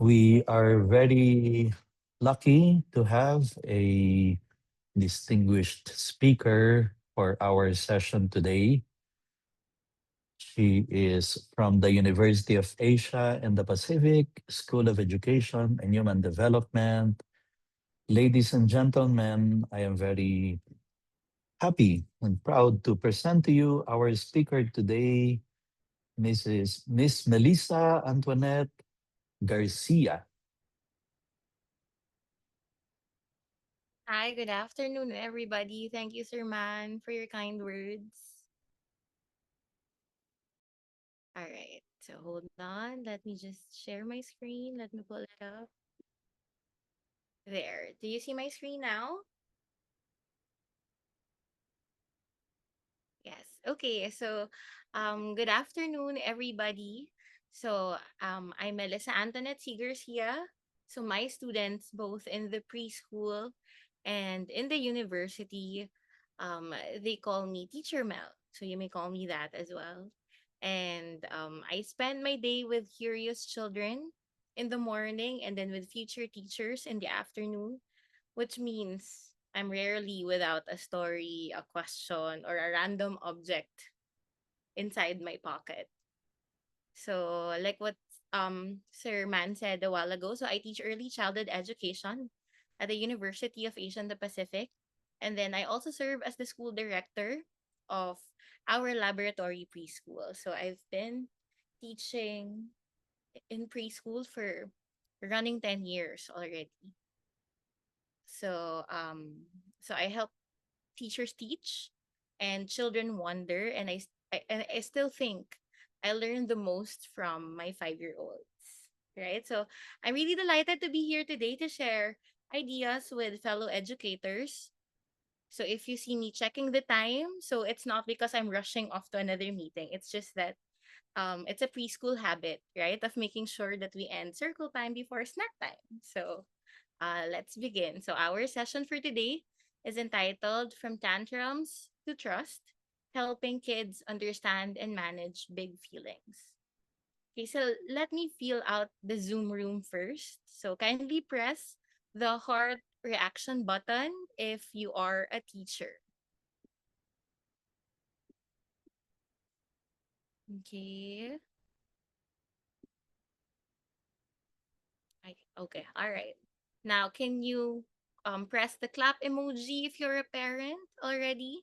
We are very lucky to have a distinguished speaker for our session today. She is from the University of Asia and the Pacific School of Education and Human Development. Ladies and gentlemen, I am very happy and proud to present to you our speaker today, Miss Melissa Antoinette Garcia. Hi, good afternoon, everybody. Thank you, Sir Man, for your kind words. All right, so hold on. Let me just share my screen. Let me pull it up. There. Do you see my screen now? Yes. Okay. So, good afternoon, everybody. So, I'm Melissa Antoinette C. Garcia. So, my students, both in the preschool and in the university, they call me Teacher Mel. So, you may call me that as well. And I spend my day with curious children in the morning and then with future teachers in the afternoon, which means I'm rarely without a story, a question, or a random object inside my pocket. So, like what Sir Man said a while ago, so I teach early childhood education at the University of Asia and the Pacific. And then I also serve as the school director of our laboratory preschool. So I've been teaching in preschool for running 10 years already. So so I help teachers teach and children wonder, and I still think I learn the most from my 5-year-olds, right? So I'm really delighted to be here today to share ideas with fellow educators. So if you see me checking the time, so it's not because I'm rushing off to another meeting. It's just that it's a preschool habit, right, of making sure that we end circle time before snack time. So let's begin. So, our session for today is entitled From Tantrums to Trust, Helping Kids Understand and Manage Big Feelings. Okay, so let me feel out the Zoom room first. So, kindly press the heart reaction button if you are a teacher. Okay. Okay. All right. Now, can you press the clap emoji if you're a parent already?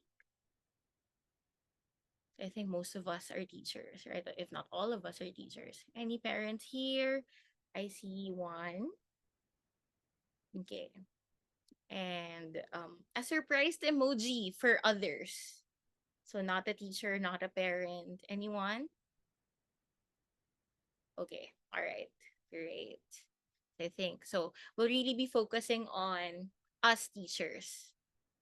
I think most of us are teachers, right? If not all of us are teachers. Any parents here? I see one. Okay. And a surprised emoji for others. So not a teacher, not a parent. Anyone? Okay. All right. Great. I think so. We'll really be focusing on us teachers,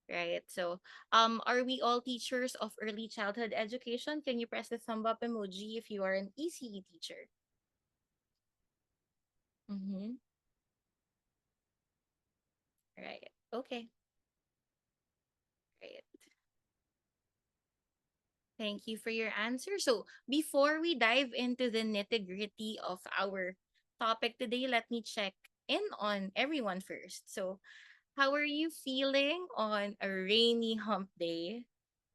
right? So, are we all teachers of early childhood education? Can you press the thumb up emoji if you are an ECE teacher? Mm-hmm. Right. Okay. Great. Thank you for your answer. So, before we dive into the nitty gritty of our topic today, let me check in on everyone first. So, how are you feeling on a rainy hump day?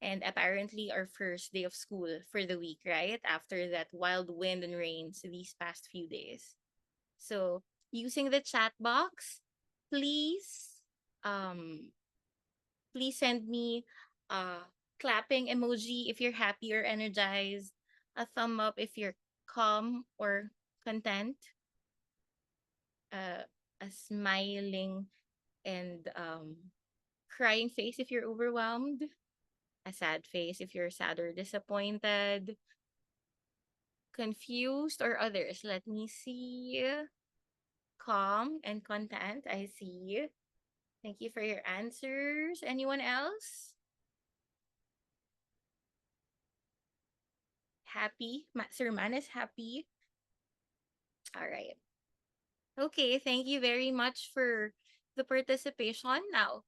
And apparently, our first day of school for the week, right? After that wild wind and rains these past few days. So, using the chat box, please um please send me a clapping emoji if you're happy or energized, a thumb up if you're calm or content, uh, a smiling and crying face if you're overwhelmed, a sad face if you're sad or disappointed, confused or others. Let me see. Calm and content. I see. Thank you for your answers. Anyone else? Happy? Sir Man is happy. All right. Okay, thank you very much for the participation. Now,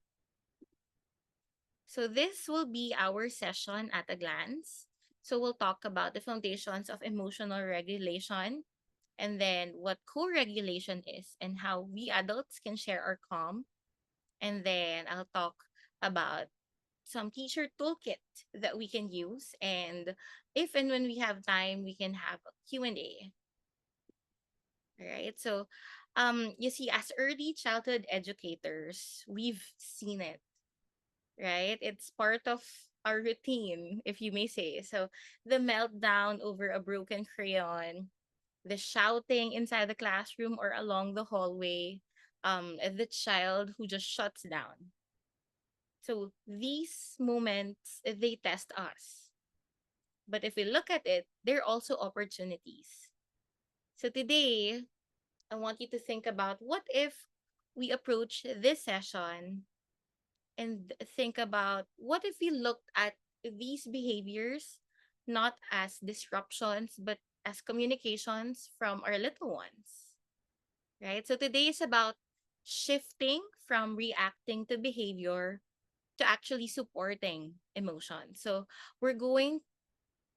so this will be our session at a glance. So we'll talk about the foundations of emotional regulation, and then what co-regulation is and how we adults can share our calm. And then I'll talk about some teacher toolkit that we can use, and if and when we have time, we can have a Q&A. Right? So you see, as early childhood educators, we've seen it, right? It's part of our routine, if you may say. So the meltdown over a broken crayon, the shouting inside the classroom or along the hallway, the child who just shuts down. So these moments, they test us. But if we look at it, they're also opportunities. So today, I want you to think about, what if we approach this session and think about, what if we looked at these behaviors not as disruptions, but as communications from our little ones, right? So today is about shifting from reacting to behavior to actually supporting emotion. So we're going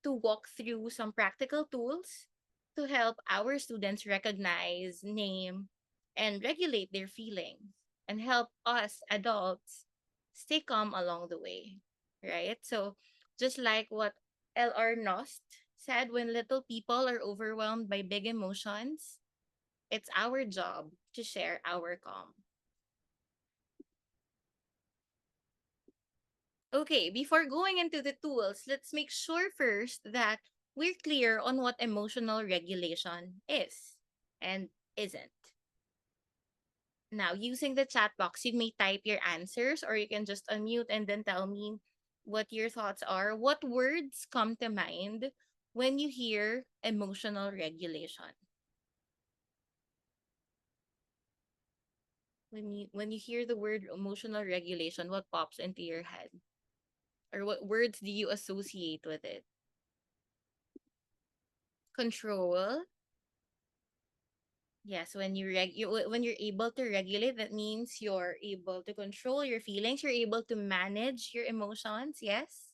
to walk through some practical tools to help our students recognize, name, and regulate their feelings, and help us adults stay calm along the way, right? So, just like what L.R. Nost said, when little people are overwhelmed by big emotions, it's our job to share our calm. Okay, before going into the tools, let's make sure first that we're clear on what emotional regulation is and isn't. Now, using the chat box, you may type your answers, or you can just unmute and then tell me what your thoughts are. What words come to mind when you hear emotional regulation? When you hear the word emotional regulation, what pops into your head? Or what words do you associate with it? Control. Yes, when you're able to regulate, that means you're able to control your feelings, you're able to manage your emotions. Yes.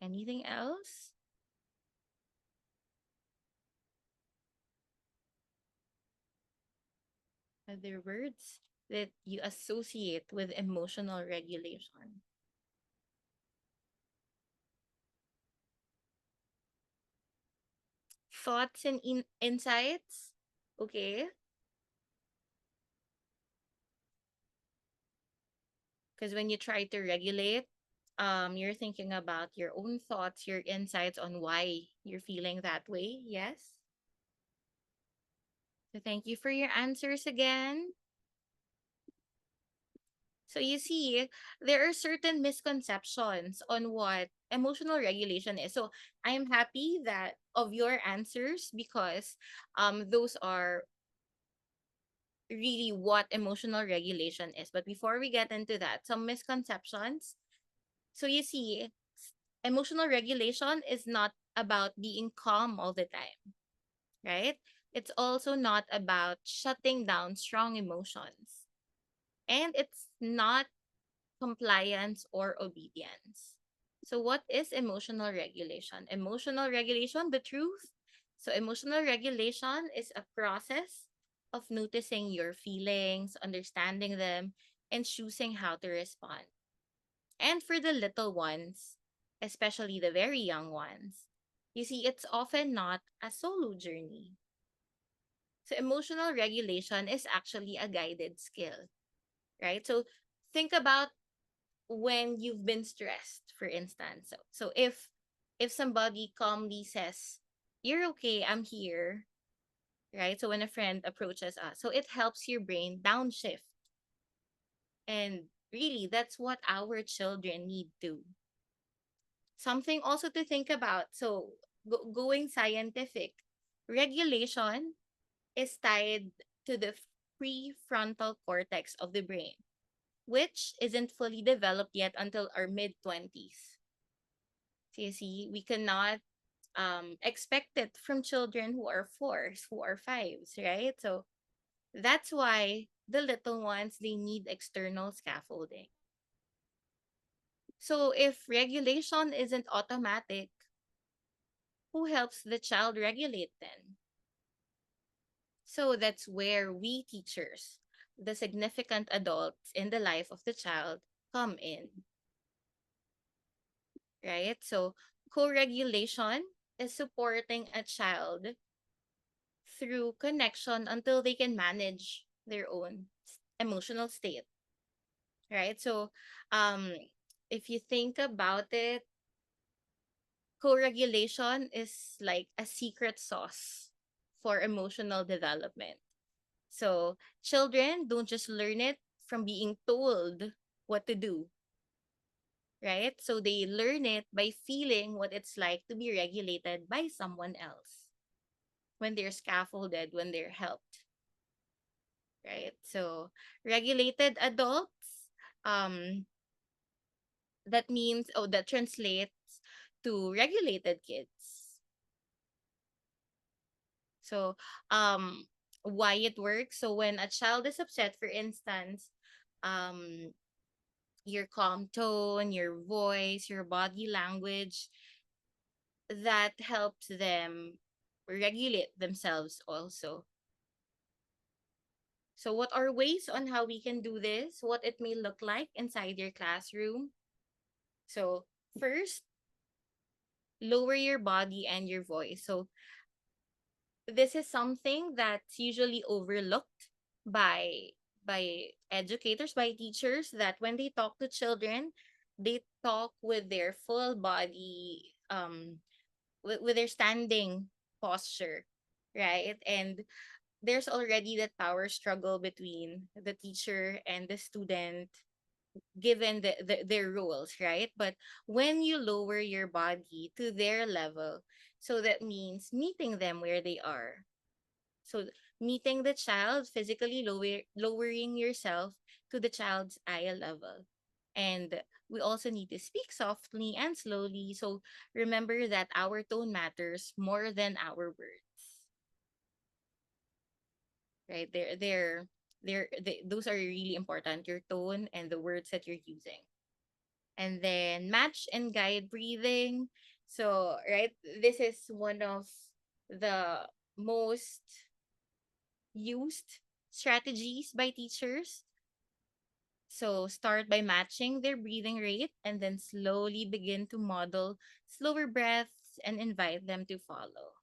Anything else? Other words that you associate with emotional regulation? Thoughts and insights? Okay. Because when you try to regulate, you're thinking about your own thoughts, your insights on why you're feeling that way. Yes. So thank you for your answers again. So you see, there are certain misconceptions on what emotional regulation is. So I am happy that of your answers, because those are really what emotional regulation is. But before we get into that, some misconceptions. So you see, emotional regulation is not about being calm all the time, right? It's also not about shutting down strong emotions. And it's not compliance or obedience. So, what is emotional regulation? Emotional regulation, the truth. So, emotional regulation is a process of noticing your feelings, understanding them, and choosing how to respond. And for the little ones, especially the very young ones, you see, it's often not a solo journey. So, emotional regulation is actually a guided skill, right? So, think about when you've been stressed, for instance. So if somebody calmly says, "You're okay, I'm here," right? So when a friend approaches us, so it helps your brain downshift. And really, that's what our children need to. Something also to think about. So going scientific, regulation is tied to the prefrontal cortex of the brain, which isn't fully developed yet until our mid 20s. So you see, we cannot expect it from children who are fours, who are fives, right? So that's why the little ones, they need external scaffolding. So if regulation isn't automatic, who helps the child regulate then? So that's where we teachers, the significant adults in the life of the child, come in, right? So co-regulation is supporting a child through connection until they can manage their own emotional state, right? So um if you think about it, co-regulation is like a secret sauce for emotional development. So children don't just learn it from being told what to do, right? So they learn it by feeling what it's like to be regulated by someone else when they're scaffolded, when they're helped, right? So regulated adults, um, that means, oh, that translates to regulated kids. So, why it works? So when a child is upset, for instance, um, your calm tone, your voice, your body language, that helps them regulate themselves also. So, what are ways on how we can do this? What it may look like inside your classroom? So, first, lower your body and your voice. So, this is something that's usually overlooked by educators, by teachers, that when they talk to children, they talk with their full body, with their standing posture, right? And there's already that power struggle between the teacher and the student, given their roles, right? But when you lower your body to their level, so that means meeting them where they are. So meeting the child physically, lowering yourself to the child's eye level. And we also need to speak softly and slowly. So remember that our tone matters more than our words, right? Those are really important, your tone and the words that you're using. And then match and guide breathing. So, right, this is one of the most used strategies by teachers. So, start by matching their breathing rate and then slowly begin to model slower breaths and invite them to follow.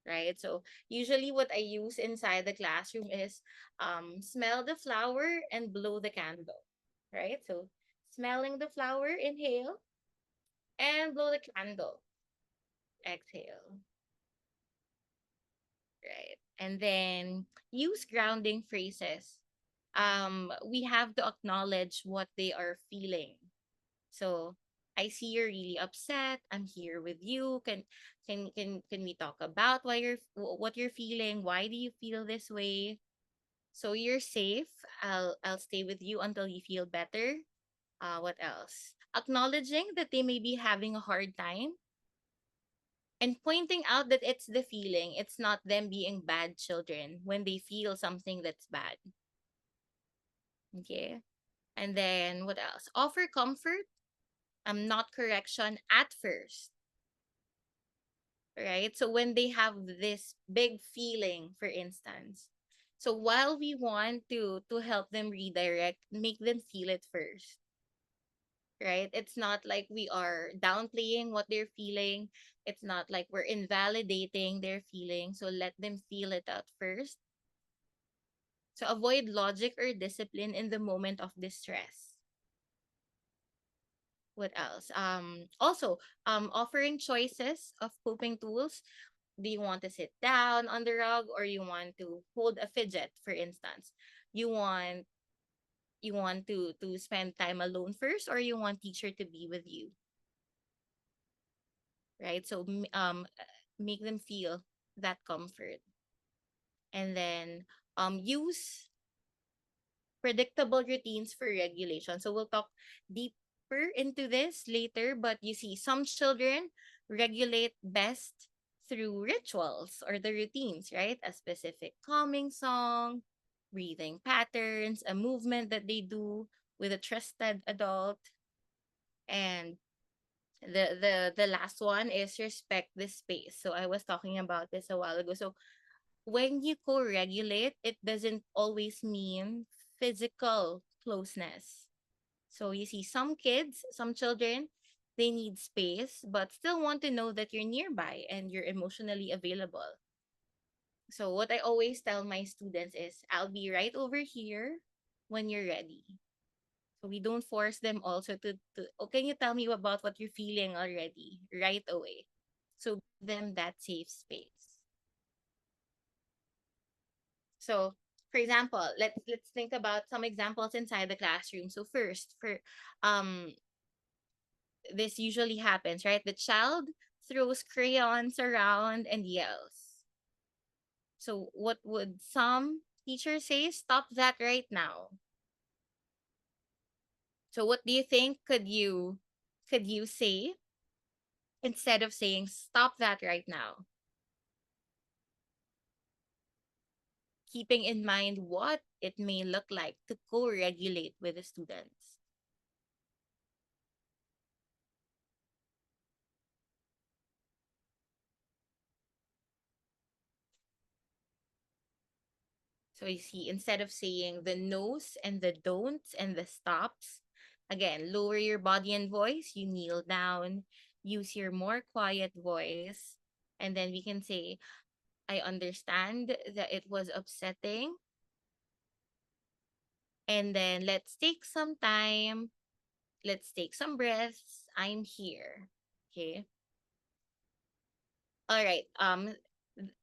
Right? So, usually what I use inside the classroom is smell the flower and blow the candle. Right? So, smelling the flower, inhale, and blow the candle, exhale. Right? And then use grounding phrases. We have to acknowledge what they are feeling. So I see you're really upset. I'm here with you. Can we talk about what you're feeling? Why do you feel this way? So you're safe. I'll stay with you until you feel better. What else? Acknowledging that they may be having a hard time and pointing out that it's the feeling. It's not them being bad children when they feel something that's bad. Okay. And then what else? Offer comfort, not correction at first, right? So when they have this big feeling, for instance, so while we want to help them redirect, make them feel it first, right? It's not like we are downplaying what they're feeling. It's not like we're invalidating their feeling. So let them feel it out first. So avoid logic or discipline in the moment of distress. What else? Also, offering choices of coping tools. Do you want to sit down on the rug, or you want to hold a fidget, for instance? You want to spend time alone first, or you want teacher to be with you, right? So make them feel that comfort. And then use predictable routines for regulation. So we'll talk deeper into this later, but you see, some children regulate best through rituals or the routines, right? A specific calming song, breathing patterns, a movement that they do with a trusted adult. And The last one is respect the space. So I was talking about this a while ago. So when you co-regulate, it doesn't always mean physical closeness. So you see, some kids, some children, they need space, but still want to know that you're nearby and you're emotionally available. So what I always tell my students is, I'll be right over here when you're ready. So we don't force them also to oh, can you tell me about what you're feeling already right away? So give them that safe space. So for example, let's think about some examples inside the classroom. So first, for um this usually happens, right? The child throws crayons around and yells. So what would some teachers say? Stop that right now. So what do you think could you say instead of saying stop that right now? Keeping in mind what it may look like to co-regulate with the students. So you see, instead of saying the no's and the don'ts and the stops, again, lower your body and voice, you kneel down, use your more quiet voice, and then we can say, I understand that it was upsetting. And then let's take some time. Let's take some breaths. I'm here. Okay. All right.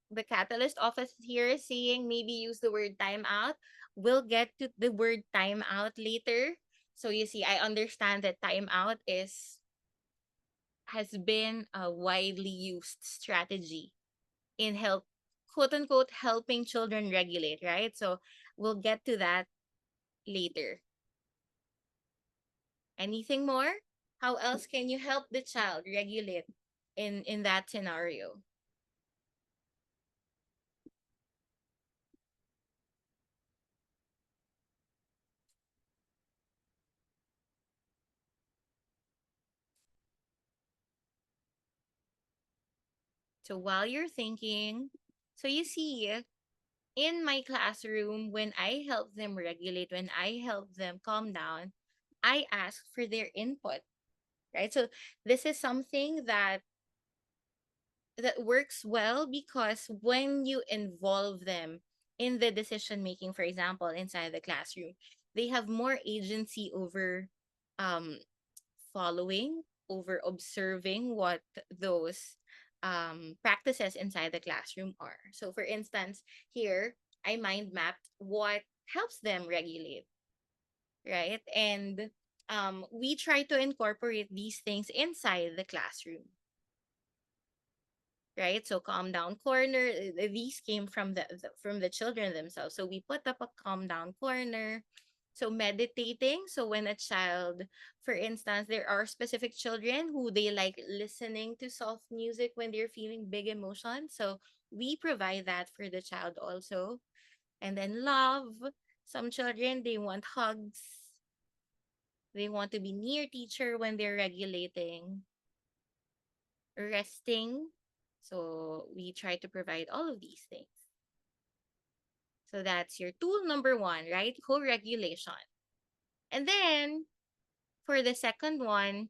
The catalyst office here is saying maybe use the word timeout. We'll get to the word timeout later. So you see, I understand that timeout is has been a widely used strategy in help, quote unquote, helping children regulate, right? So we'll get to that later. Anything more? How else can you help the child regulate in that scenario? So while you're thinking, so you see, in my classroom, when I help them regulate, when I help them calm down, I ask for their input, right? So this is something that works well because when you involve them in the decision making, for example, inside the classroom, they have more agency over um following, over observing what those practices inside the classroom are. So, for instance, here I mind mapped what helps them regulate, right? And we try to incorporate these things inside the classroom, right? So calm down corner, these came from from the children themselves. So we put up a calm down corner. So meditating, so when a child, for instance, there are specific children who they like listening to soft music when they're feeling big emotions, so we provide that for the child also. And then love, some children they want hugs, they want to be near teacher when they're regulating. Resting, so we try to provide all of these things. So that's your tool number one, right? Co-regulation. And then for the second one,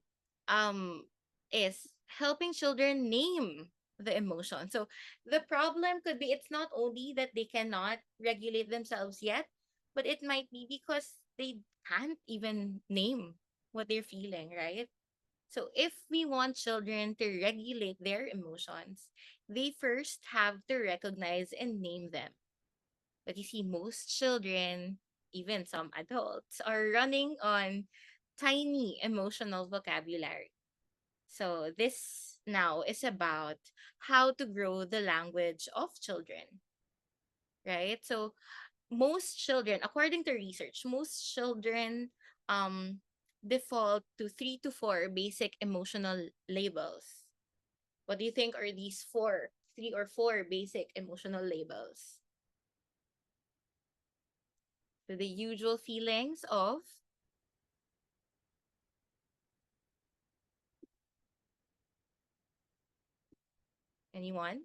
is helping children name the emotion. So the problem could be it's not only that they cannot regulate themselves yet, but it might be because they can't even name what they're feeling, right? So if we want children to regulate their emotions, they first have to recognize and name them. But you see, most children, even some adults, are running on tiny emotional vocabulary. So this now is about how to grow the language of children, right? So most children, according to research, most children um default to 3 to 4 basic emotional labels. What do you think are these 3 or 4 basic emotional labels? So the usual feelings of Anyone?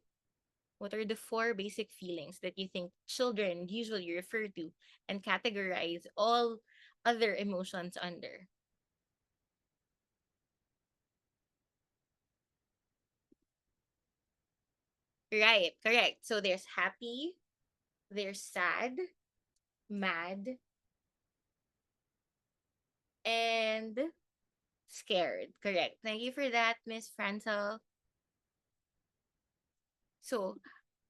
What are the four basic feelings that you think children usually refer to and categorize all other emotions under? Right, correct. So there's happy, there's sad, mad, and scared. Correct. Thank you for that, Miss Francel. So,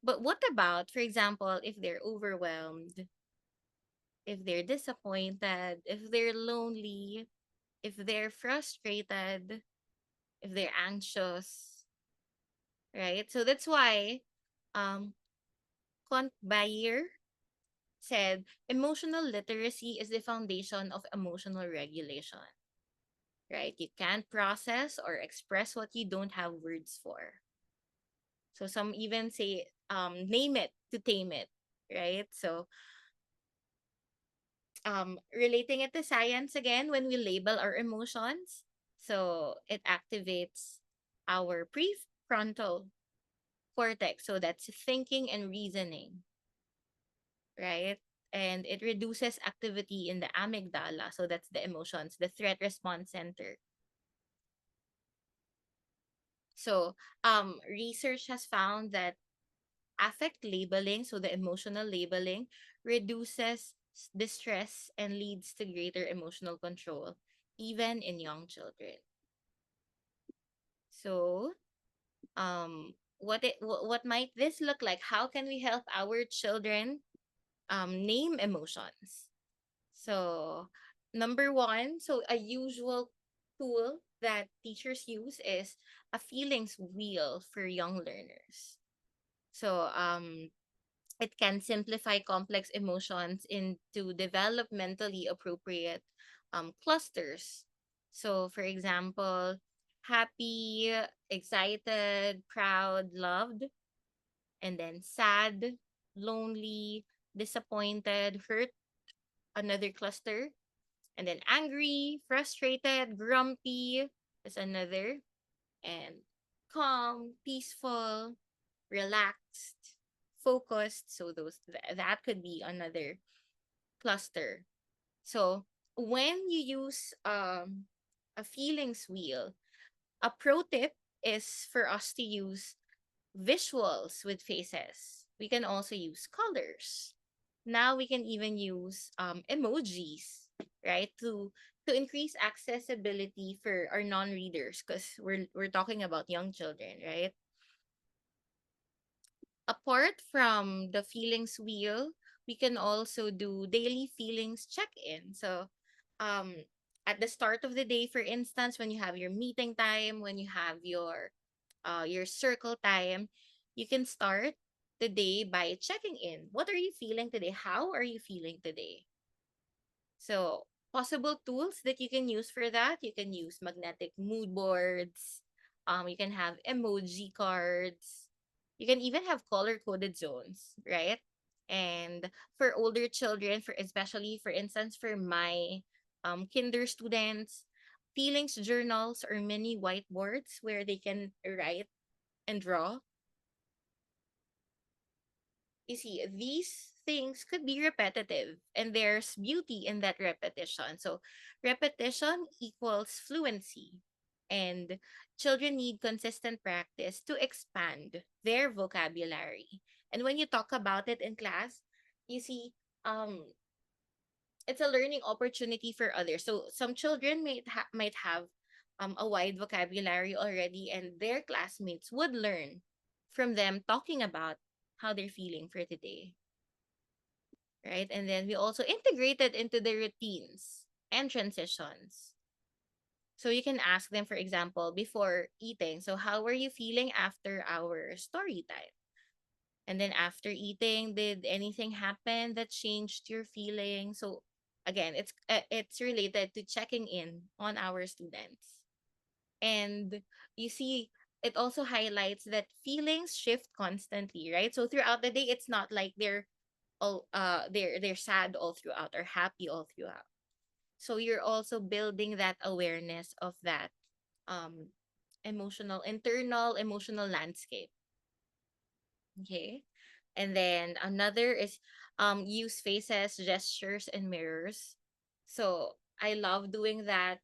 but what about, for example, if they're overwhelmed, if they're disappointed, if they're lonely, if they're frustrated, if they're anxious, right? So that's why um Kont Bayer said emotional literacy is the foundation of emotional regulation, right? You can't process or express what you don't have words for. So some even say name it to tame it, right? So relating it to science again, when we label our emotions, so it activates our prefrontal cortex, so that's thinking and reasoning, right? And it reduces activity in the amygdala, so that's the emotions, the threat response center. So research has found that affect labeling, so the emotional labeling, reduces distress and leads to greater emotional control, even in young children. So, what might this look like? How can we help our children name emotions? So, number one, so a usual tool that teachers use is a feelings wheel for young learners. So, it can simplify complex emotions into developmentally appropriate clusters. So, for example, happy, excited, proud, loved, and then sad, lonely, disappointed, hurt, another cluster, and then angry, frustrated, grumpy is another, and calm, peaceful, relaxed, focused. So that could be another cluster. So when you use a feelings wheel, a pro tip is for us to use visuals with faces. We can also use colors. Now we can even use emojis, right? To increase accessibility for our non-readers, because we're talking about young children, right? Apart from the feelings wheel, we can also do daily feelings check-in. So, um, at the start of the day, for instance, when you have your meeting time, when you have your circle time, you can start the day by checking in. What are you feeling today? How are you feeling today? So, possible tools that you can use for that, you can use magnetic mood boards, you can have emoji cards, you can even have color coded zones, right? And for older children, for especially for instance for my kinder students, feelings journals or mini whiteboards where they can write and draw. You see, these things could be repetitive, and there's beauty in that repetition. So, repetition equals fluency, and children need consistent practice to expand their vocabulary. And when you talk about it in class, you see, it's a learning opportunity for others. So, some children might have a wide vocabulary already, and their classmates would learn from them talking about how they're feeling for today, right? And then we also integrate it into the routines and transitions. So you can ask them, for example, before eating, so how are you feeling after our story time? And then after eating, did anything happen that changed your feeling? So again, it's related to checking in on our students. And you see, it also highlights that feelings shift constantly, right? So throughout the day, it's not like they're sad all throughout or happy all throughout. So you're also building that awareness of that um internal emotional landscape. Okay. And then another is use faces, gestures, and mirrors. So I love doing that.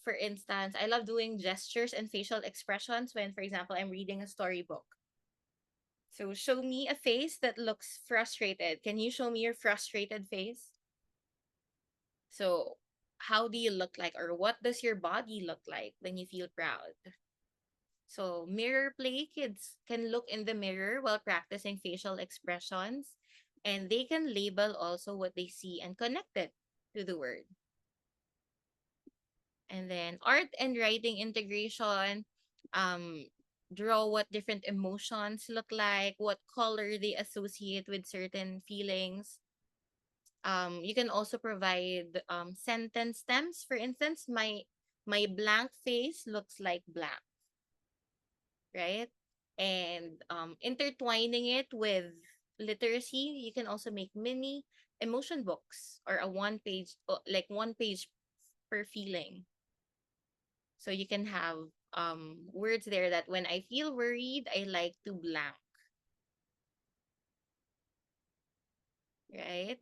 For instance, I love doing gestures and facial expressions when, for example, I'm reading a storybook. So show me a face that looks frustrated. Can you show me your frustrated face? So how do you look like, or what does your body look like when you feel proud? So mirror play, kids can look in the mirror while practicing facial expressions, and they can label also what they see and connect it to the word. And then art and writing integration, um, draw what different emotions look like, what color they associate with certain feelings. You can also provide sentence stems. For instance, my blank face looks like blank, right? And intertwining it with literacy, you can also make mini emotion books or a one page, like one page per feeling. So you can have words there that when I feel worried, I like to blank, right?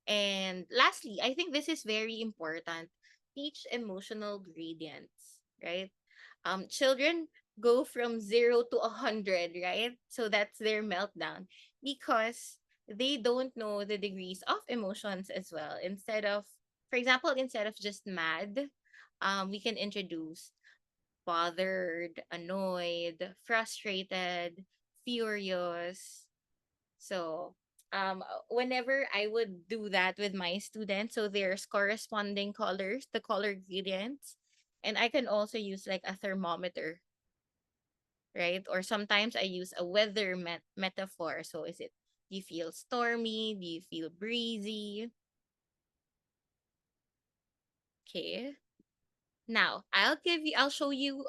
And lastly, I think this is very important. Teach emotional gradients, right? Children go from 0 to 100, right? So that's their meltdown because they don't know the degrees of emotions as well. For example, instead of just mad, we can introduce bothered, annoyed, frustrated, furious. So, whenever I would do that with my students, so there's corresponding colors, the color gradients, and I can also use like a thermometer, right? Or sometimes I use a weather metaphor. So, do you feel stormy? Do you feel breezy? Okay. Now, I'll show you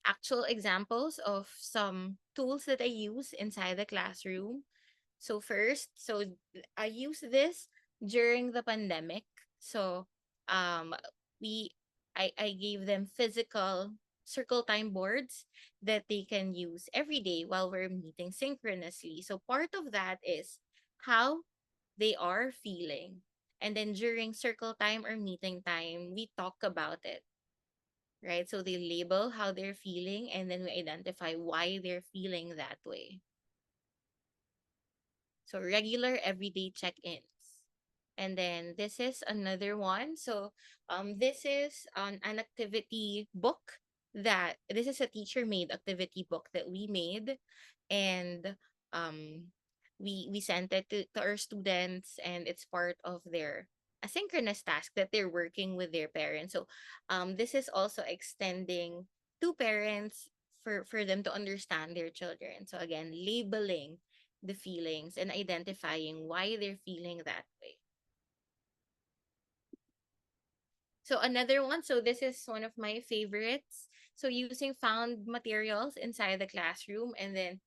actual examples of some tools that I use inside the classroom. So first, I use this during the pandemic. So um we I gave them physical circle time boards that they can use every day while we're meeting synchronously. So part of that is how they are feeling. And then during circle time or meeting time, we talk about it, right? So they label how they're feeling and then we identify why they're feeling that way. So regular everyday check-ins. And then this is another one. So this is an activity book that this is a teacher made activity book that we made, and um we sent it to our students, and it's part of their asynchronous task that they're working with their parents. So this is also extending to parents for them to understand their children. So again, labeling the feelings and identifying why they're feeling that way. So another one, so this is one of my favorites. So using found materials inside the classroom, and then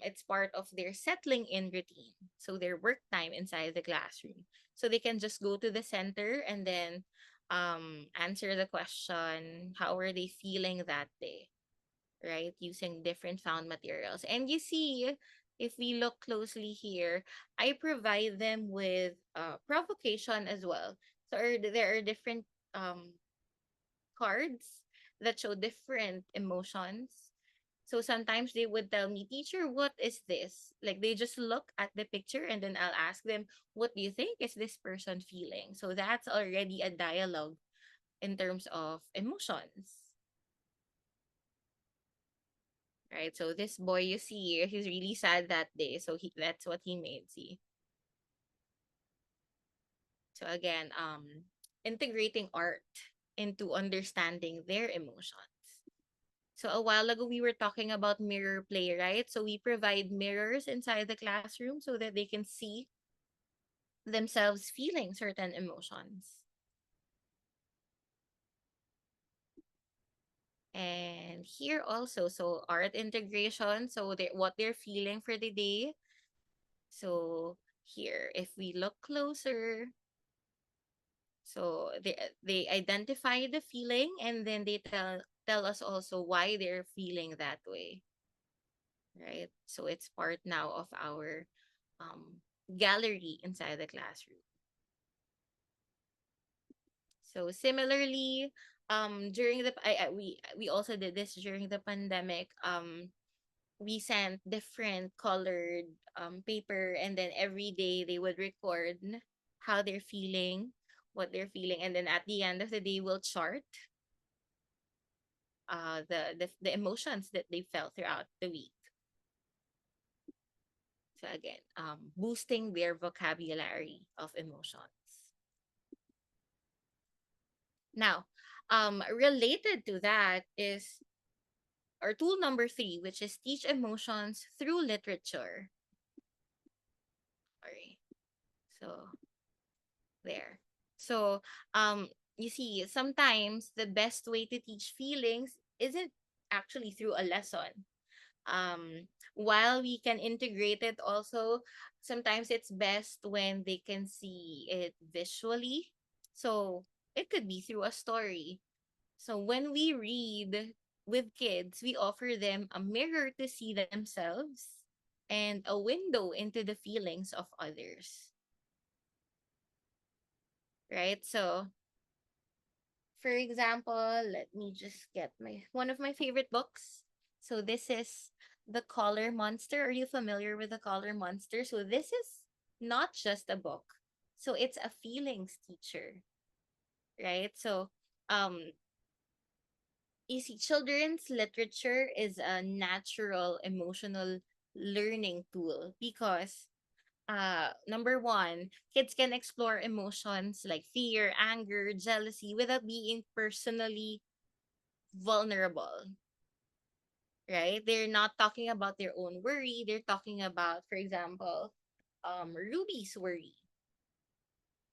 it's part of their settling in routine. So their work time inside the classroom. So they can just go to the center and then answer the question, how are they feeling that day? Right? Using different found materials. And you see, if we look closely here, I provide them with provocation as well. So there are different um, cards that show different emotions. So sometimes they would tell me, teacher, what is this? Like they just look at the picture and then I'll ask them, what do you think is this person feeling? So that's already a dialogue in terms of emotions. Right? So this boy you see, he's really sad that day. So that's what he made. See. So again, integrating art into understanding their emotions. So a while ago we were talking about mirror play, right? So we provide mirrors inside the classroom so that they can see themselves feeling certain emotions. And here also, so art integration, so what they're feeling for the day. So here, if we look closer, so they identify the feeling and then they tell us also why they're feeling that way, right? So it's part now of our um, gallery inside the classroom. So similarly, during the we also did this during the pandemic. We sent different colored paper, and then every day they would record how they're feeling, what they're feeling, and then at the end of the day, we'll chart the emotions that they felt throughout the week. So again, boosting their vocabulary of emotions. Now, related to that is our tool number three, which is teach emotions through literature. Sorry. So there. So, you see, sometimes the best way to teach feelings isn't actually through a lesson. While we can integrate it also, sometimes it's best when they can see it visually. So it could be through a story. So when we read with kids, we offer them a mirror to see themselves and a window into the feelings of others, right? So, for example, let me just get my one of my favorite books. So this is The Color Monster. Are you familiar with The Color Monster? So this is not just a book. So it's a feelings teacher, right? So um you see, children's literature is a natural emotional learning tool because number one, kids can explore emotions like fear, anger, jealousy without being personally vulnerable, right? They're not talking about their own worry. They're talking about, for example, Ruby's worry,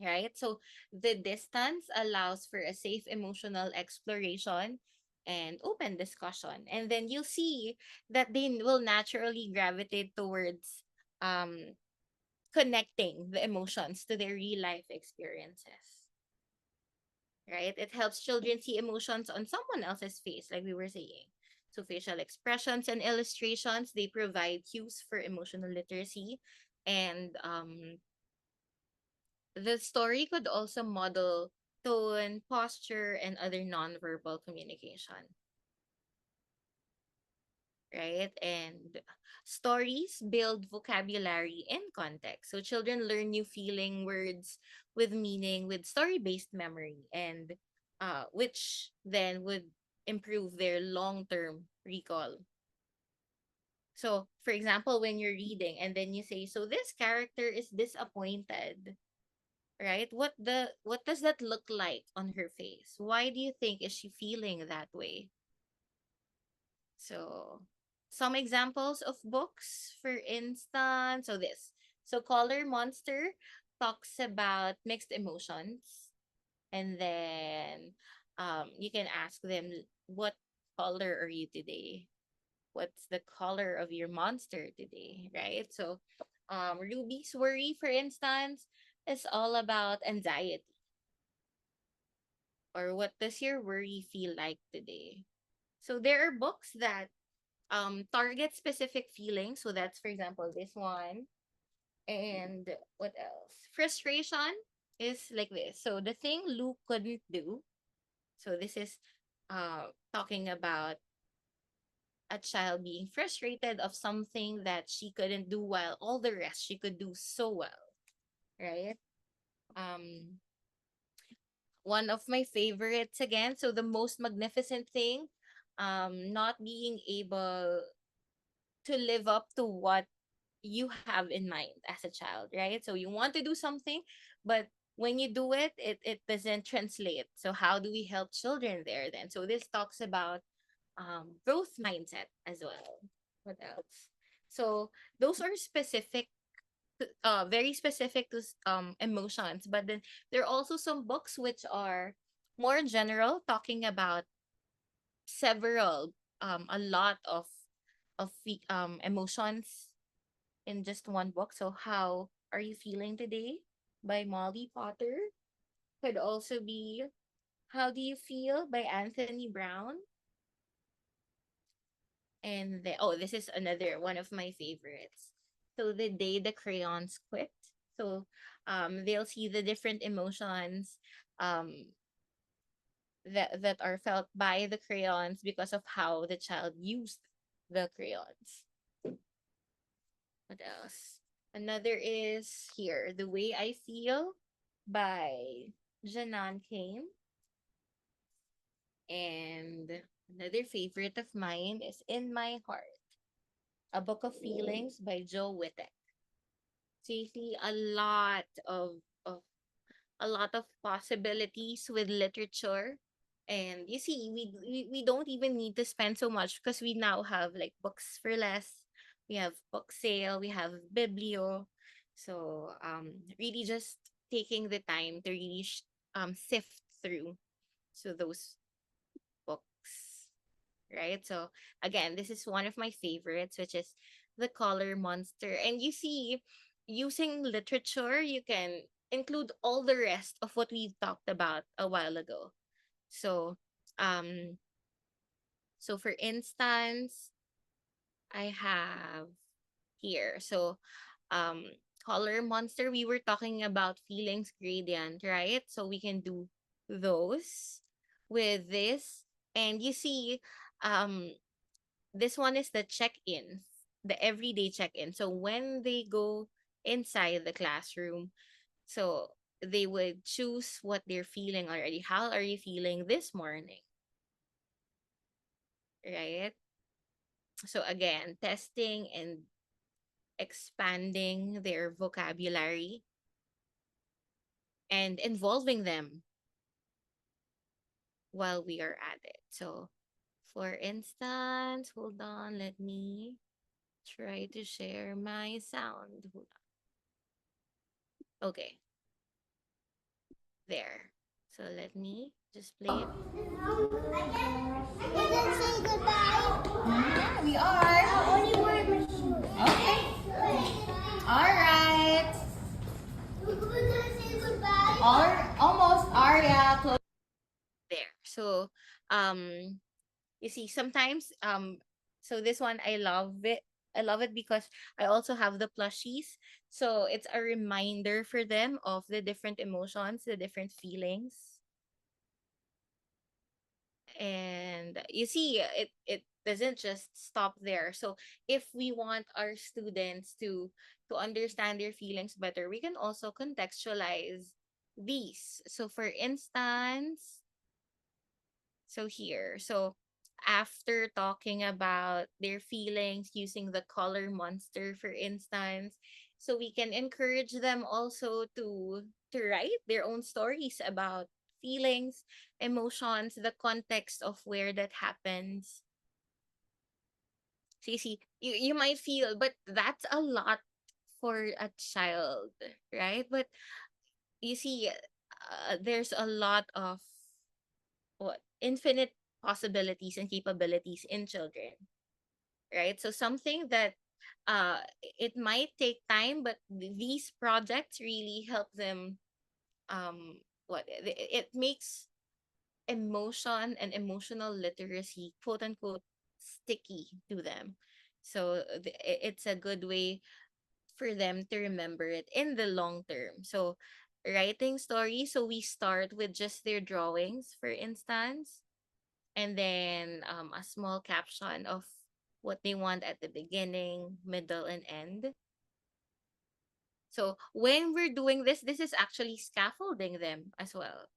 right? So the distance allows for a safe emotional exploration and open discussion. And then you'll see that they will naturally gravitate towards um, connecting the emotions to their real life experiences, right? It helps children see emotions on someone else's face, like we were saying. So facial expressions and illustrations, they provide cues for emotional literacy. And the story could also model tone, posture, and other nonverbal communication, right? And stories build vocabulary and context. So children learn new feeling words with meaning with story-based memory, and which then would improve their long-term recall. So, for example, when you're reading and then you say, "So this character is disappointed," right? What does that look like on her face? Why do you think is she feeling that way? So, some examples of books, for instance, so this. So, Color Monster talks about mixed emotions. And then you can ask them, what color are you today? What's the color of your monster today? Right? So, Ruby's worry, for instance, is all about anxiety. Or what does your worry feel like today? So, there are books that target specific feelings. So that's, for example, this one. And what else? Frustration is like this. So the thing Luke couldn't do. So this is talking about a child being frustrated of something that she couldn't do while all the rest she could do so well, right? um One of my favorites again, so the most magnificent thing, not being able to live up to what you have in mind as a child, right? So you want to do something, but when you do it, it doesn't translate. So how do we help children there then? So this talks about growth mindset as well. What else? So those are specific, very specific to emotions, but then there are also some books which are more general, talking about several, a lot of emotions in just one book. So, How Are You Feeling Today by Molly Potter could also be How Do You Feel by Anthony Brown. And oh, this is another one of my favorites. So the day the crayons quit. So they'll see the different emotions um that are felt by the crayons because of how the child used the crayons. What else? Another is here, The Way I Feel by Janan Kane. And another favorite of mine is In My Heart, A Book of Feelings by Joe Wittek. Seriously, of a lot of possibilities with literature. And you see, we don't even need to spend so much because we now have like books for less. We have book sale, we have biblio. So really just taking the time to really sift through so those books, right? So again, this is one of my favorites, which is The Color Monster. And you see, using literature, you can include all the rest of what we talked about a while ago. So, um, so for instance, I have here. So, um, Color Monster, we were talking about feelings gradient, right? So we can do those with this. And you see, um, this one is the check-in, the everyday check-in. So when they go inside the classroom, so they would choose what they're feeling already. How are you feeling this morning? Right? So again, testing and expanding their vocabulary and involving them while we are at it. So for instance, hold on, let me try to share my sound. Okay, there. So let me just play it. I didn't say goodbye. Yeah, we are. I only wear my shoes. Okay. All right. We're gonna say goodbye. Almost. Aria, close. There. So um you see sometimes so this one I love it. I love it because I also have the plushies. So it's a reminder for them of the different emotions, the different feelings. And you see it doesn't just stop there. So if we want our students to understand their feelings better, we can also contextualize these. So for instance, so here, so after talking about their feelings using the color monster, for instance, so we can encourage them also to write their own stories about feelings, emotions, the context of where that happens. So you see, you might feel, but that's a lot for a child, right? But you see, there's a lot of what infinite possibilities and capabilities in children, right? So something that it might take time, but these projects really help them it makes emotion and emotional literacy, quote unquote, sticky to them. So it's a good way for them to remember it in the long term. So writing stories, so we start with just their drawings, for instance, and then a small caption of what they want at the beginning, middle, and end. So when we're doing this, this is actually scaffolding them as well.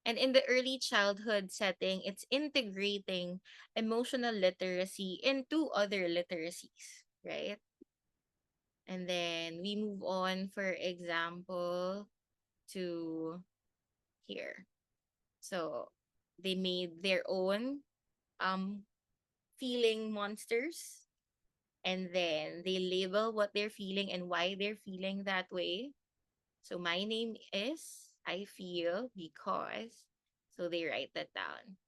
And in the early childhood setting, it's integrating emotional literacy into other literacies, right? And then we move on, for example, to here. So they made their own um feeling monsters, and then they label what they're feeling and why they're feeling that way. So my name is I feel because, so they write that down.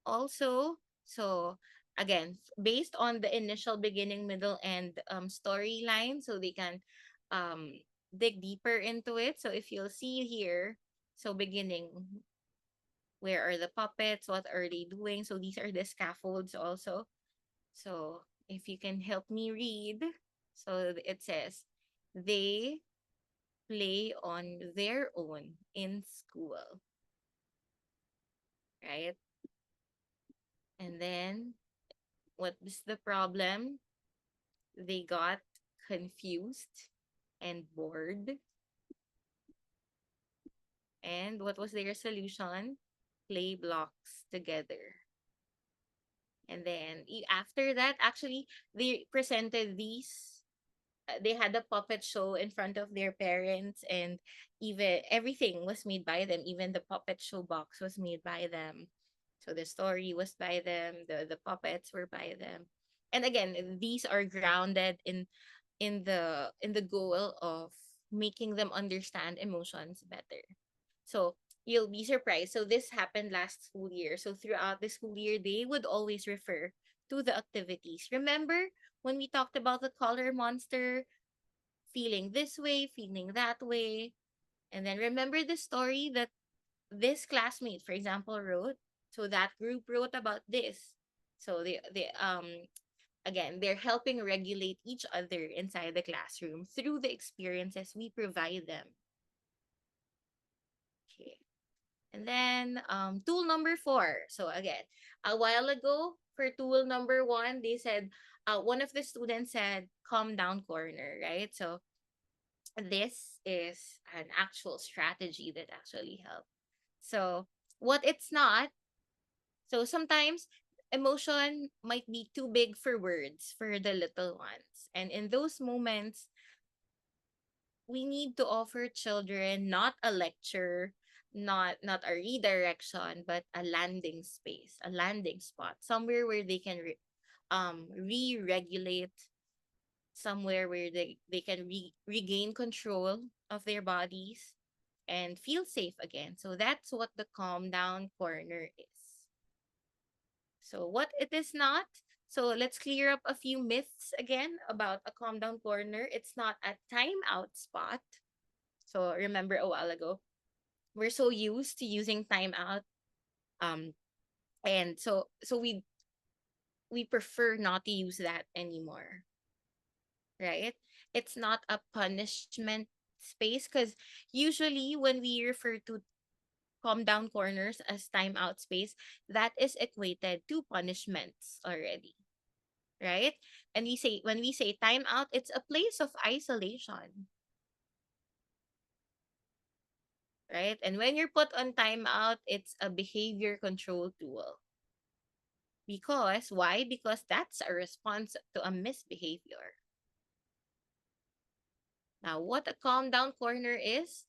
Also, so again, based on the initial beginning, middle, and storyline, so they can um dig deeper into it. So if you'll see here, so beginning, Where are the puppets? What are they doing? So these are the scaffolds also. So if you can help me read, so it says they play on their own in school, right? And then what was the problem? They got confused and bored. And what was their solution? Play blocks together. And then after that, actually, they presented these. They had a puppet show in front of their parents, and even everything was made by them. Even the puppet show box was made by them. So the story was by them. The puppets were by them. And again, these are grounded in the goal of making them understand emotions better. So you'll be surprised. So this happened last school year. So throughout the school year, they would always refer to the activities. Remember when we talked about the color monster, feeling this way, feeling that way? And then remember the story that this classmate, for example, wrote. So that group wrote about this. So they again, they're helping regulate each other inside the classroom through the experiences we provide them. Okay. And then tool number 4. So again, a while ago for tool number 1, they said one of the students said calm down corner, right? So this is an actual strategy that actually helped. So what it's not, so sometimes emotion might be too big for words for the little ones. And in those moments, we need to offer children not a lecture, not a redirection, but a landing space, a landing spot, somewhere where they can re-regulate, somewhere where they can regain control of their bodies and feel safe again. So that's what the calm down corner is. So what it is not. So let's clear up a few myths again about a calm down corner. It's not a timeout spot. So remember a while ago, we're so used to using timeout, um, and so we prefer not to use that anymore, right? It's not a punishment space because usually when we refer to calm down corners as timeout space, that is equated to punishments already, right? And we say when we say timeout, it's a place of isolation, right? And when you're put on timeout, it's a behavior control tool. Because why? Because that's a response to a misbehavior. Now, what a calm down corner is,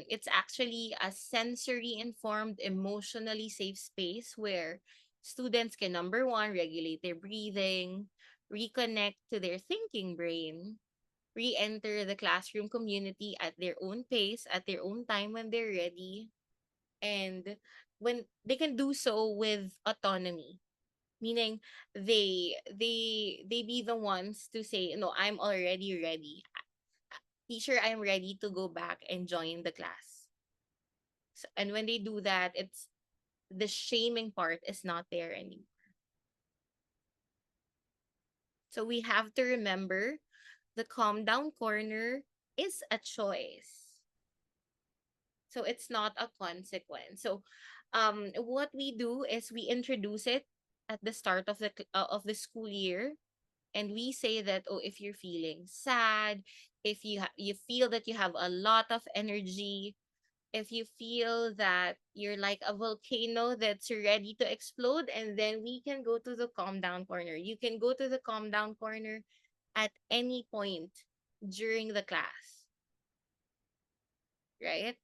it's actually a sensory informed, emotionally safe space where students can, number one, regulate their breathing, reconnect to their thinking brain, re-enter the classroom community at their own pace, at their own time when they're ready, and when they can do so with autonomy, meaning they be the ones to say, no, I'm already ready, teacher, I'm ready to go back and join the class. And when they do that, it's the shaming part is not there anymore. So we have to remember the calm down corner is a choice, so it's not a consequence. So what we do is we introduce it at the start of the school year, and we say that, oh, if you're feeling sad, if you feel that you have a lot of energy, if you feel that you're like a volcano that's ready to explode, and then we can go to the calm down corner. You can go to the calm down corner at any point during the class, right?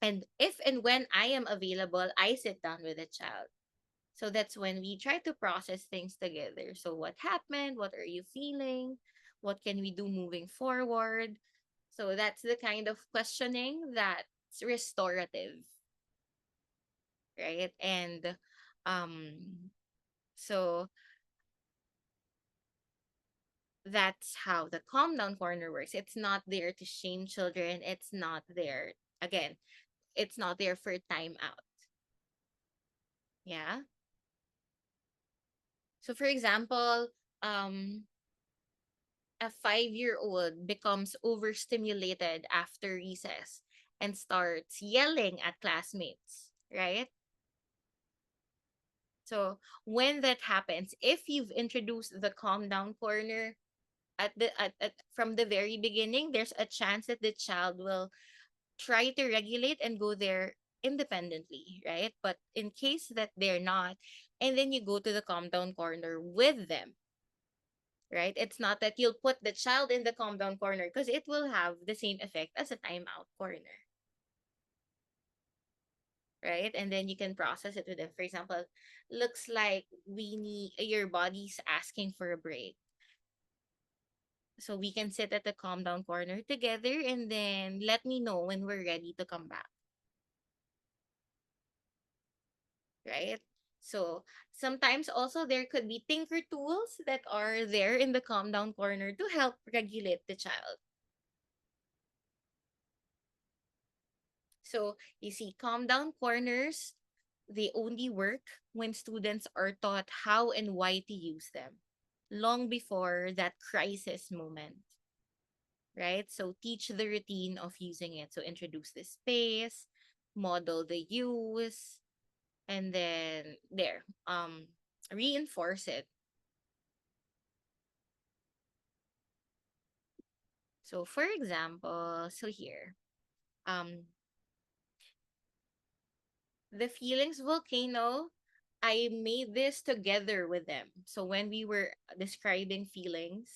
And if and when I am available, I sit down with the child. So that's when we try to process things together. So what happened? What are you feeling? What can we do moving forward? So that's the kind of questioning that's restorative, right? And um so that's how the calm down corner works. It's not there to shame children. It's not there, again, it's not there for time out. Yeah. So for example, um a 5-year-old becomes overstimulated after recess and starts yelling at classmates, right? So when that happens, if you've introduced the calm down corner at from the very beginning, there's a chance that the child will try to regulate and go there independently, right? But in case that they're not, and then you go to the calm down corner with them, right? It's not that you'll put the child in the calm down corner because it will have the same effect as a timeout corner, right? And then you can process it with them. For example, looks like we need your body's asking for a break. So we can sit at the calm down corner together and then let me know when we're ready to come back, right? So sometimes also there could be thinker tools that are there in the calm down corner to help regulate the child. So you see, calm down corners, they only work when students are taught how and why to use them long before that crisis moment, right? So teach the routine of using it. So introduce the space, model the use, and then there, reinforce it. So for example, so here, um, the feelings volcano, I made this together with them. So when we were describing feelings,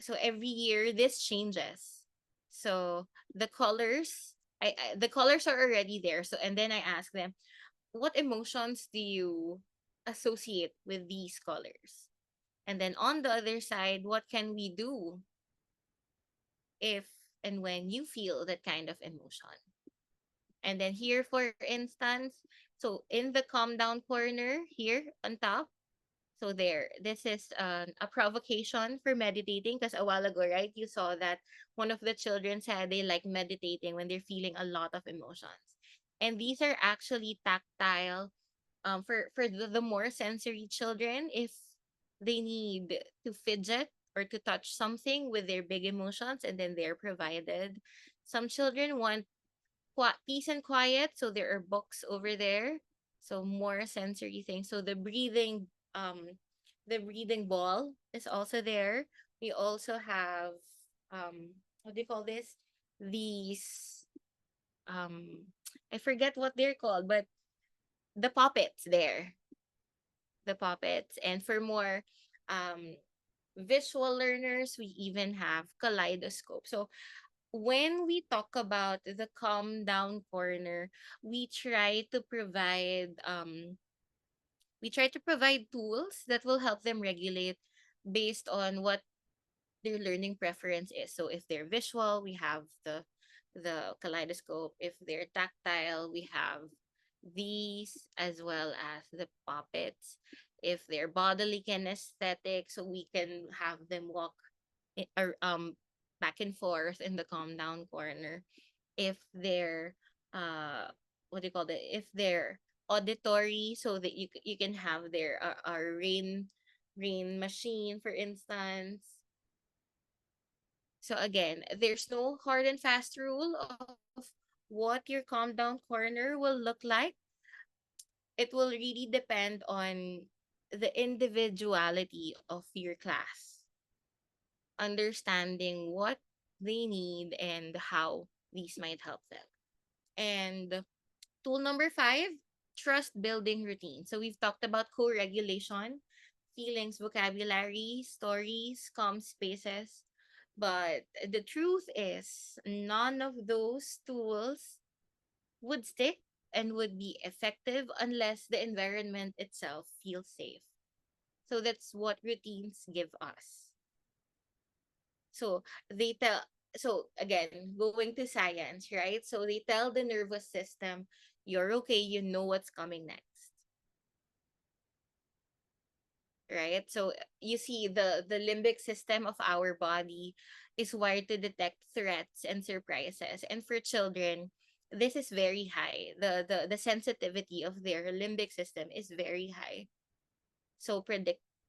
so every year this changes. So the colors, the colors are already there. So and then I ask them, what emotions do you associate with these colors? And then on the other side, what can we do if and when you feel that kind of emotion? And then here, for instance, so in the calm down corner here on top, so there, this is a provocation for meditating because a while ago, right, you saw that one of the children said they like meditating when they're feeling a lot of emotions. And these are actually tactile for the more sensory children if they need to fidget or to touch something with their big emotions and then they're provided. Some children want peace and quiet. So there are books over there. So more sensory things. So the breathing ball is also there. We also have what do you call this? These I forget what they're called, but the puppets there. The puppets. And for more um visual learners, we even have kaleidoscope. So when we talk about the calm down corner, we try to provide tools that will help them regulate based on what their learning preference is. So if they're visual, we have the kaleidoscope. If they're tactile, we have these as well as the puppets. If they're bodily kinesthetic, so we can have them walk or back and forth in the calm down corner. If they're what do you call it? If they're auditory, so that you can have their rain machine, for instance. So again, there's no hard and fast rule of what your calm down corner will look like. It will really depend on the individuality of your class, understanding what they need and how these might help them. And tool number 5, trust building routine. So we've talked about co-regulation, feelings, vocabulary, stories, calm spaces. But the truth is, none of those tools would stick and would be effective unless the environment itself feels safe. So that's what routines give us. So they tell, so again, going to science, right? So they tell the nervous system, you're okay, you know what's coming next, right? So you see the limbic system of our body is wired to detect threats and surprises. And for children, this is very high. The sensitivity of their limbic system is very high. So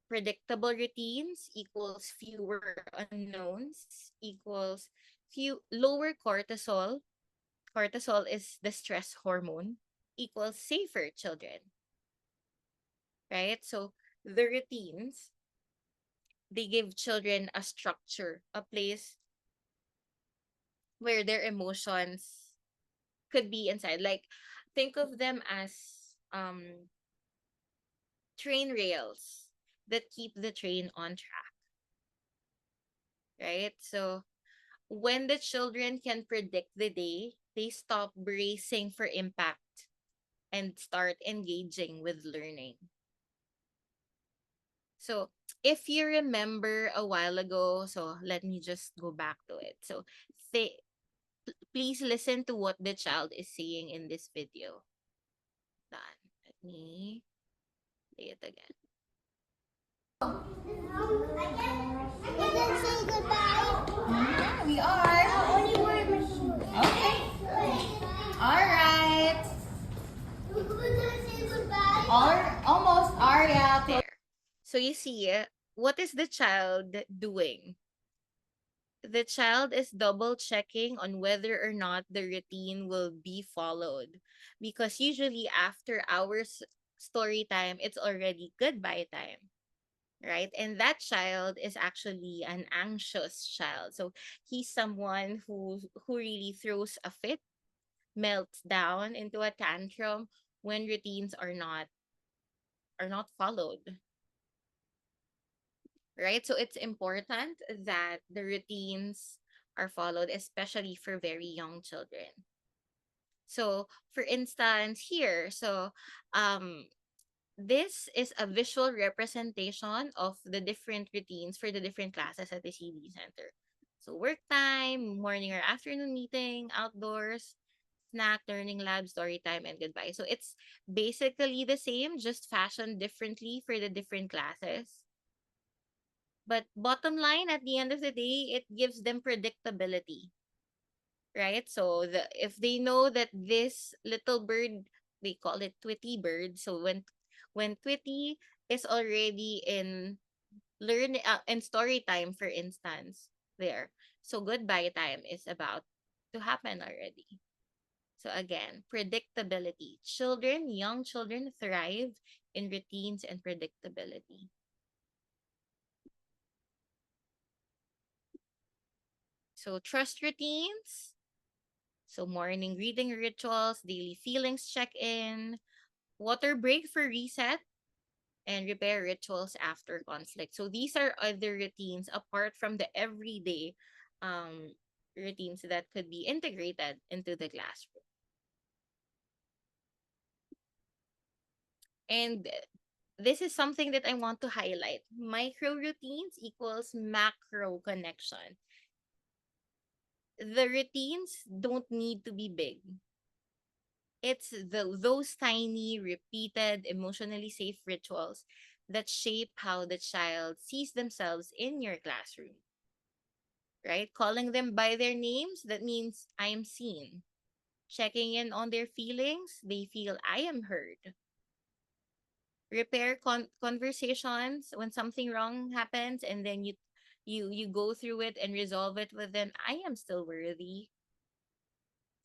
predictable routines equals fewer unknowns equals lower cortisol. Cortisol is the stress hormone, equals safer children, right? So the routines, they give children a structure, a place where their emotions could be inside. Like, think of them as train rails that keep the train on track, right? So when the children can predict the day, they stop bracing for impact and start engaging with learning. So, if you remember a while ago, so let me just go back to it. So, say, please listen to what the child is saying in this video. Done. Let me play it again. We can say goodbye. Yeah, we are. I only wear my shoes. Okay. All right. We're gonna say goodbye. Almost, Arya. There. So, you see, what is the child doing? The child is double checking on whether or not the routine will be followed. Because usually after hours story time, it's already goodbye time, right? And that child is actually an anxious child. So he's someone who really throws a fit, melts down into a tantrum when routines are not followed, right? So it's important that the routines are followed, especially for very young children. So, for instance, here, so um, this is a visual representation of the different routines for the different classes at the CD Center. So, work time, morning or afternoon meeting, outdoors, snack, learning lab, story time, and goodbye. So, it's basically the same, just fashioned differently for the different classes. But bottom line, at the end of the day, it gives them predictability, right? So if they know that this little bird, they call it Twitty bird. So when Twitty is already in in story time, for instance, there. So goodbye time is about to happen already. So again, predictability. Young children thrive in routines and predictability. So trust routines. So morning reading rituals, daily feelings check-in, water break for reset, and repair rituals after conflict. So these are other routines apart from the everyday um, routines that could be integrated into the classroom. And this is something that I want to highlight. Micro routines equals macro connection. The routines don't need to be big. It's those tiny, repeated, emotionally safe rituals that shape how the child sees themselves in your classroom, right? Calling them by their names, that means I am seen. Checking in on their feelings, they feel I am heard. Repair conversations when something wrong happens, and then you go through it and resolve it with them. I am still worthy.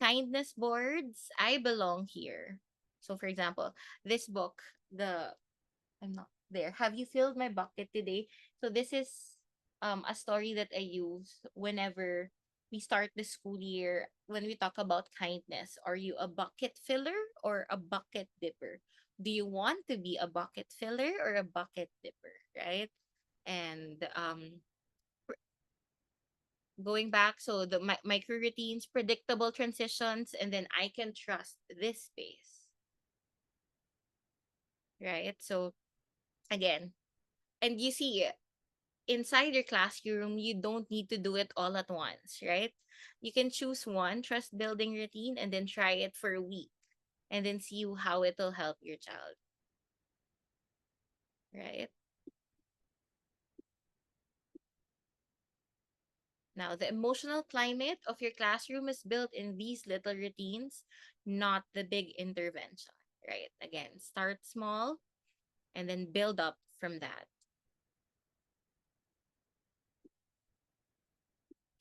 Kindness boards, I belong here. So for example, this book, the I'm not there. Have you filled my bucket today? So this is a story that I use whenever we start the school year when we talk about kindness. Are you a bucket filler or a bucket dipper? Do you want to be a bucket filler or a bucket dipper, right? And going back, so the micro routines, predictable transitions, and then I can trust this space, right? So again, and you see, inside your classroom, you don't need to do it all at once, right? You can choose one trust building routine and then try it for a week and then see how it'll help your child, right? Now, the emotional climate of your classroom is built in these little routines, not the big intervention, right? Again, start small and then build up from that.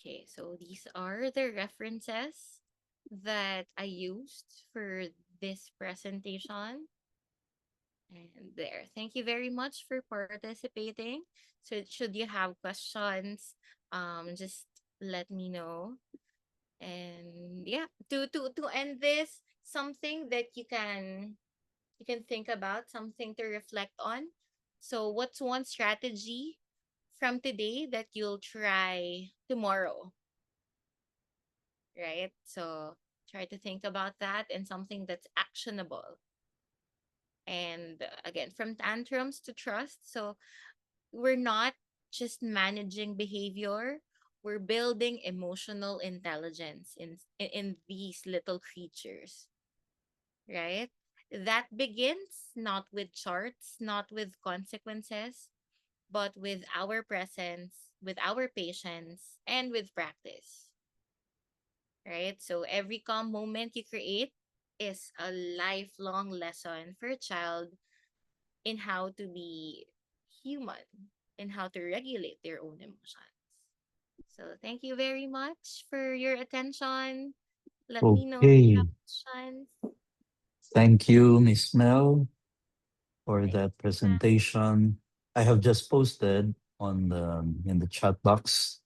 Okay, so these are the references that I used for this presentation. And there. Thank you very much for participating. So should you have questions, just let me know. And yeah, to end this, something that you can think about, something to reflect on. So what's one strategy from today that you'll try tomorrow, right? So try to think about that and something that's actionable. And again, from tantrums to trust. So we're not just managing behavior, we're building emotional intelligence in these little creatures, right? That begins not with charts, not with consequences, but with our presence, with our patience, and with practice, right? So every calm moment you create is a lifelong lesson for a child in how to be human, in how to regulate their own emotions. So thank you very much for your attention. Let me know if you have Okay. questions. Thank you, Miss Mel, for Thank that you, ma'am. presentation. I have just posted on the in the chat box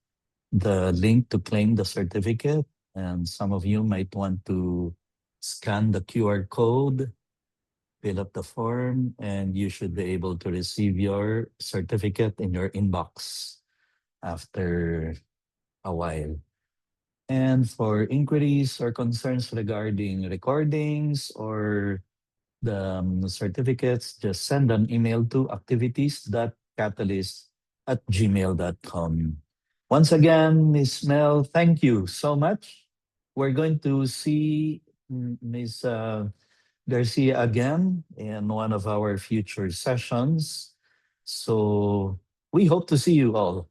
the link to claim the certificate, and some of you might want to scan the QR code, fill up the form, and you should be able to receive your certificate in your inbox after a while. And for inquiries or concerns regarding recordings or the certificates, just send an email to activities.catalyst@gmail.com. Once again, Miss Mel, thank you so much. We're going to see Ms. Garcia again in one of our future sessions. So we hope to see you all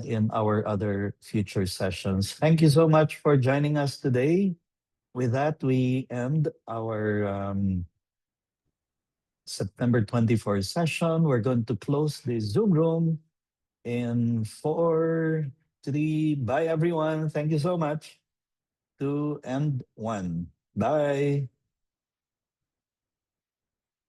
in our other future sessions. Thank you so much for joining us today. With that, we end our September 24th session. We're going to close the Zoom room in 4, 3. Bye, everyone. Thank you so much. 2 and 1. Bye.